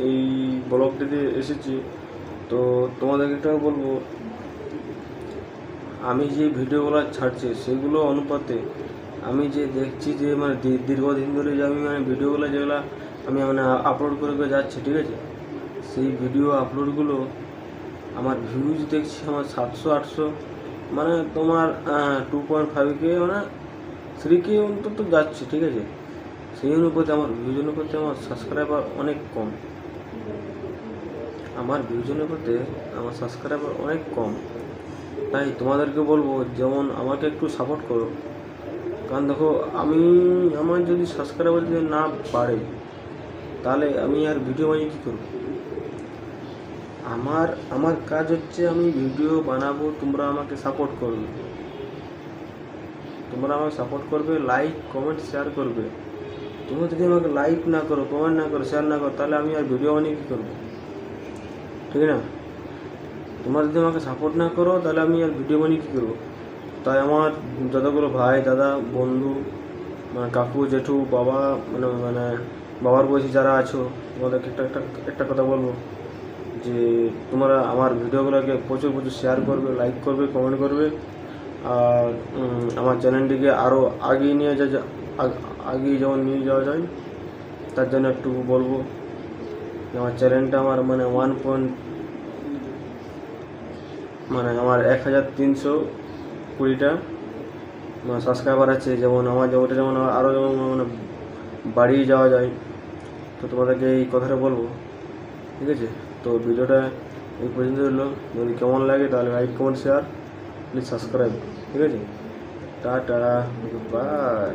এই ব্লগটিতে এসেছি, তো তোমাদেরকে একটাও বলবো, আমি যে ভিডিওগুলো ছাড়ছি সেগুলো অনুপাতে আমি যে দেখছি যে মানে দীর্ঘদিন ধরে যে আমি মানে ভিডিওগুলো যেগুলো আমি মানে আপলোড করে করে যাচ্ছি, ঠিক আছে, সেই ভিডিও আপলোডগুলো আমার ভিউজ দেখছি আমার 700-800, মানে তোমার 2.5K মানে 3K অন্তত যাচ্ছে, ঠিক আছে। সেই অনুপাতে আমার ভিউজ অনুপাতে আমার সাবস্ক্রাইবার অনেক কম, আমার সাবস্ক্রাইবার অনেক কম। তাই তোমাদেরকে বলবো যেমন আমাকে একটু সাপোর্ট করো, কারণ দেখো আমার যদি সাবস্ক্রাইবার যদি না বাড়ে তাহলে আমি আর ভিডিও বানিয়ে কী করবো। আমার কাজ হচ্ছে আমি ভিডিও বানাবো, তোমরা আমাকে সাপোর্ট করবে, লাইক কমেন্ট শেয়ার করবে। তোমরা যদি আমাকে লাইক না করো, কমেন্ট না করো, শেয়ার না করো, তাহলে আমি আর ভিডিও বানিয়ে কী করবো, ঠিক না। তোমরা যদি আমাকে সাপোর্ট না করো তাহলে আমি আর ভিডিও বানিয়ে কী করবো। তাই আমার যতগুলো ভাই দাদা বন্ধু মানে কাকু জেঠু বাবা মানে মানে বাবার বয়সী যারা আছো, তোমাদেরকে একটা কথা বলবো যে তোমরা আমার ভিডিওগুলোকে প্রচুর শেয়ার করবে, লাইক করবে, কমেন্ট করবে। আর আমার চ্যানেলটিকে আরও আগিয়ে যেমন নিয়ে যাওয়া যায় তার জন্য একটু বলবো যে আমার চ্যানেলটা আমার মানে আমার 1320টা সাবস্ক্রাইবার আছে, যেমন আমার ওটা যেমন আরও যেমন মানে বাড়িয়ে যাওয়া যায়। তো তোমাদেরকে এই কথাটা বলবো, ঠিক আছে। তো ভিডিওটা এই পর্যন্ত হলো, যদি কেমন লাগে তাহলে like comment share please subscribe, ঠিক আছে। Ta-ta, by.